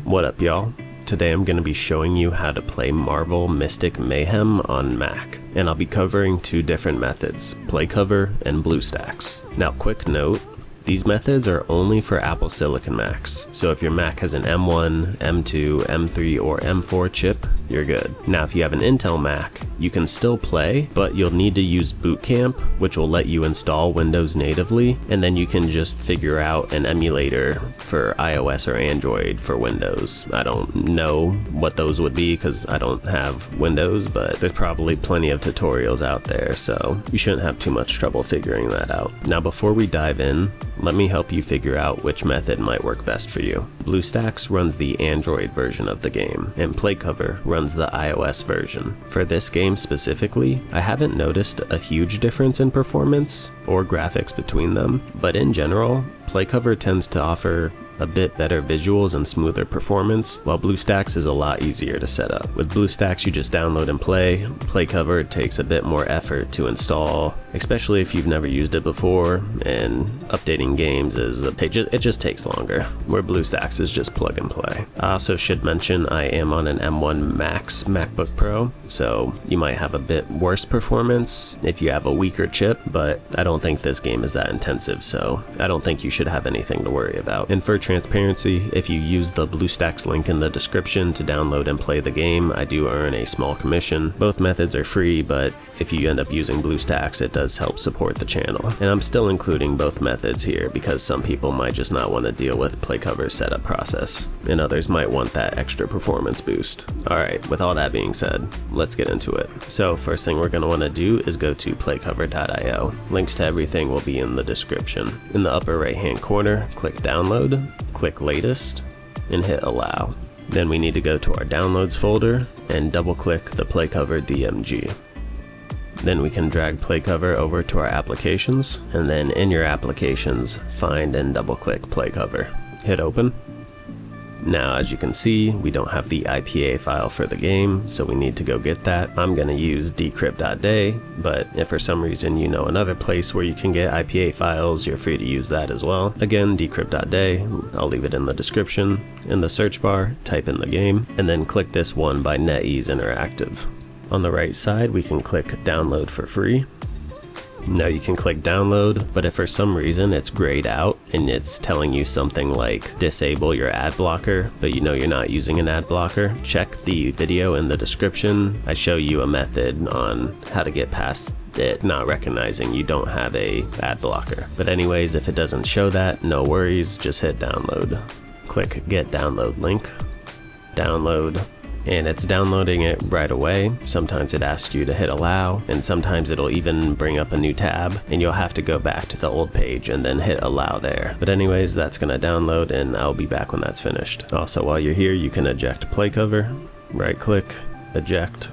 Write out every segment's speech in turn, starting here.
What up, y'all? Today I'm going to be showing you how to play Marvel Mystic Mayhem on Mac, and I'll be covering two different methods, Playcover and Bluestacks. Now, quick note, these methods are only for Apple Silicon Macs, so if your Mac has an M1, M2, M3, or M4 chip, you're good. Now, if you have an Intel Mac, you can still play, but you'll need to use Boot Camp, which will let you install Windows natively, and then you can just figure out an emulator for iOS or Android for Windows. I don't know what those would be because I don't have Windows, but there's probably plenty of tutorials out there, so you shouldn't have too much trouble figuring that out. Now, before we dive in, let me help you figure out which method might work best for you. Bluestacks runs the Android version of the game, and Playcover runs the iOS version. For this game specifically, I haven't noticed a huge difference in performance or graphics between them, but in general, Playcover tends to offer a bit better visuals and smoother performance, while Bluestacks is a lot easier to set up. With Bluestacks, you just download and play. Playcover takes a bit more effort to install, especially if you've never used it before, and updating games it just takes longer, where Bluestacks is just plug and play. I also should mention I am on an M1 Max MacBook Pro, so you might have a bit worse performance if you have a weaker chip, but I don't think this game is that intensive, so I don't think you should have anything to worry about. And for transparency, if you use the Bluestacks link in the description to download and play the game, I do earn a small commission. Both methods are free, but if you end up using Bluestacks, it does help support the channel. And I'm still including both methods here because some people might just not want to deal with Playcover's setup process, and others might want that extra performance boost. Alright, with all that being said, let's get into it. So first thing we're going to want to do is go to Playcover.io. Links to everything will be in the description. In the upper right hand corner, click download, click latest, and hit allow. Then we need to go to our downloads folder and double click the Playcover DMG. Then we can drag Playcover over to our applications, and then in your applications, find and double click Playcover. Hit open. Now, as you can see, we don't have the IPA file for the game, so we need to go get that. I'm going to use Decrypt.day, but if for some reason you know another place where you can get IPA files, you're free to use that as well. Again, Decrypt.day, I'll leave it in the description. In the search bar, type in the game, and then click this one by NetEase Interactive. On the right side, we can click download for free. Now you can click download, but if for some reason it's grayed out and it's telling you something like disable your ad blocker, but you know you're not using an ad blocker, check the video in the description. I show you a method on how to get past it not recognizing you don't have a ad blocker. But anyways, if it doesn't show that, no worries, just hit download. Click get download link, download, and it's downloading it right away. Sometimes it asks you to hit allow, and sometimes it'll even bring up a new tab, and you'll have to go back to the old page and then hit allow there. But anyways, that's gonna download, and I'll be back when that's finished. Also, while you're here, you can eject Playcover. Right click, eject.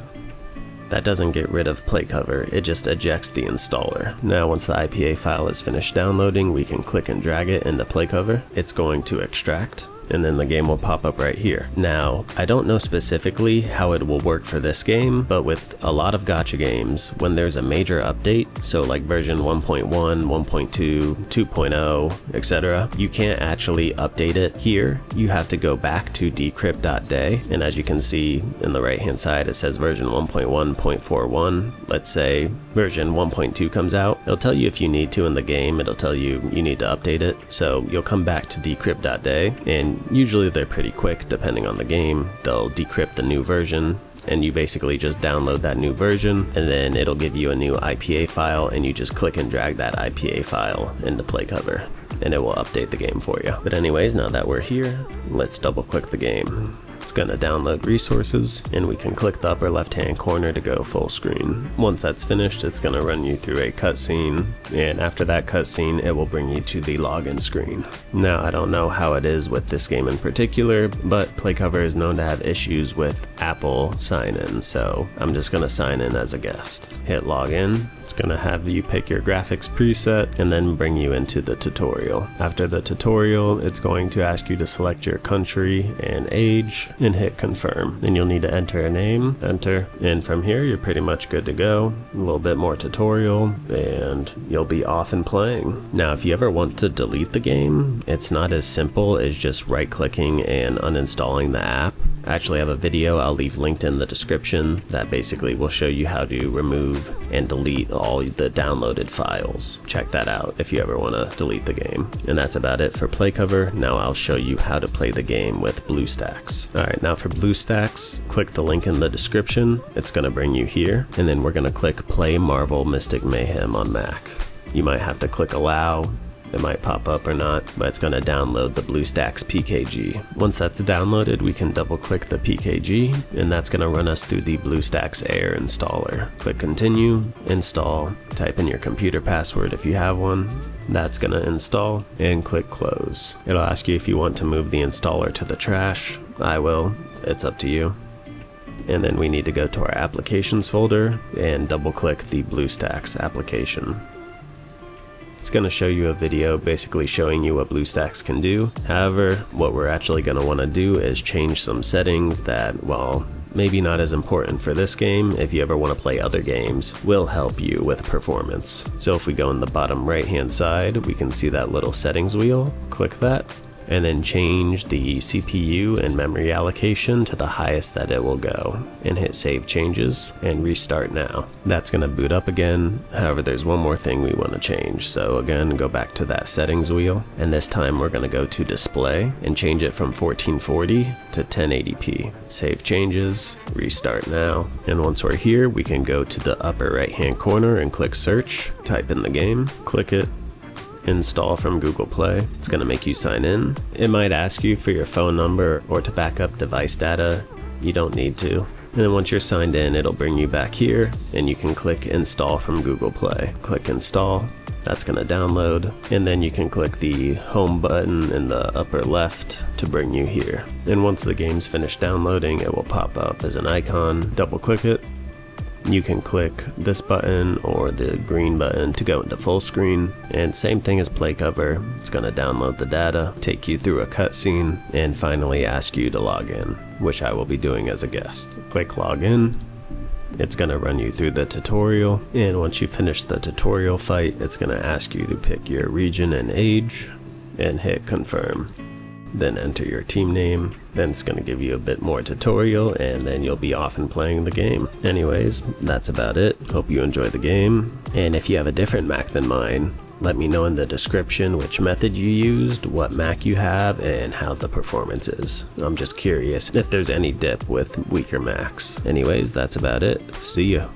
That doesn't get rid of Playcover, it just ejects the installer. Now once the IPA file is finished downloading, we can click and drag it into Playcover. It's going to extract, and then the game will pop up right here. Now, I don't know specifically how it will work for this game, but with a lot of gacha games, when there's a major update, so like version 1.1, 1.2, 2.0, etc., you can't actually update it here. You have to go back to Decrypt.day, and as you can see in the right hand side, it says version 1.1.41. Let's say version 1.2 comes out. It'll tell you if you need to in the game, it'll tell you you need to update it. So you'll come back to Decrypt.day, and usually they're pretty quick depending on the game. They'll decrypt the new version, and you basically just download that new version, and then it'll give you a new IPA file, and you just click and drag that IPA file into Playcover, and it will update the game for you. But anyways, now that we're here, let's double click the game. It's gonna download resources, and we can click the upper left hand corner to go full screen. Once that's finished, it's gonna run you through a cutscene, and after that cutscene, it will bring you to the login screen. Now, I don't know how it is with this game in particular, but Playcover is known to have issues with Apple sign-in, so I'm just gonna sign in as a guest. Hit login. It's gonna have you pick your graphics preset and then bring you into the tutorial. After the tutorial, it's going to ask you to select your country and age. and hit confirm. Then you'll need to enter a name, enter, and from here you're pretty much good to go. A little bit more tutorial and you'll be off and playing. Now if you ever want to delete the game, it's not as simple as just right clicking and uninstalling the app. I actually have a video I'll leave linked in the description that basically will show you how to remove and delete all the downloaded files. Check that out if you ever want to delete the game. And that's about it for Playcover. Now I'll show you how to play the game with Bluestacks. Alright, now for Bluestacks, click the link in the description. It's going to bring you here, and then we're going to click Play Marvel Mystic Mayhem on Mac. You might have to click allow. It might pop up or not, but it's going to download the Bluestacks PKG. Once that's downloaded, we can double click the PKG, and that's going to run us through the Bluestacks Air installer. Click continue, install, type in your computer password if you have one. That's going to install, and click close. It'll ask you if you want to move the installer to the trash. I will. It's up to you. And then we need to go to our applications folder and double click the Bluestacks application. It's going to show you a video basically showing you what Bluestacks can do. However, what we're actually going to want to do is change some settings that, well, maybe not as important for this game. If you ever want to play other games, will help you with performance. So if we go in the bottom right hand side, we can see that little settings wheel. Click that, and then change the CPU and memory allocation to the highest that it will go, and hit save changes and restart now. That's going to boot up again. However, there's one more thing we want to change. So again, go back to that settings wheel, and this time we're going to go to display and change it from 1440 to 1080p. Save changes, restart now. And once we're here, we can go to the upper right hand corner and click search, type in the game, click it, install from Google Play. It's going to make you sign in. It might ask you for your phone number or to back up device data. You don't need to. And then once you're signed in, it'll bring you back here, and you can click install from Google Play. Click install. That's going to download, and then you can click the home button in the upper left to bring you here. And once the game's finished downloading, it will pop up as an icon. Double click it. You can click this button or the green button to go into full screen, and same thing as Playcover. It's going to download the data, take you through a cutscene, and finally ask you to log in, which I will be doing as a guest. Click login. It's going to run you through the tutorial, and once you finish the tutorial fight, it's going to ask you to pick your region and age and hit confirm. Then enter your team name. Then it's going to give you a bit more tutorial, and then you'll be off and playing the game. Anyways, that's about it. Hope you enjoy the game, and if you have a different Mac than mine, let me know in the description which method you used, what Mac you have, and how the performance is. I'm just curious if there's any dip with weaker Macs. Anyways, that's about it. See ya.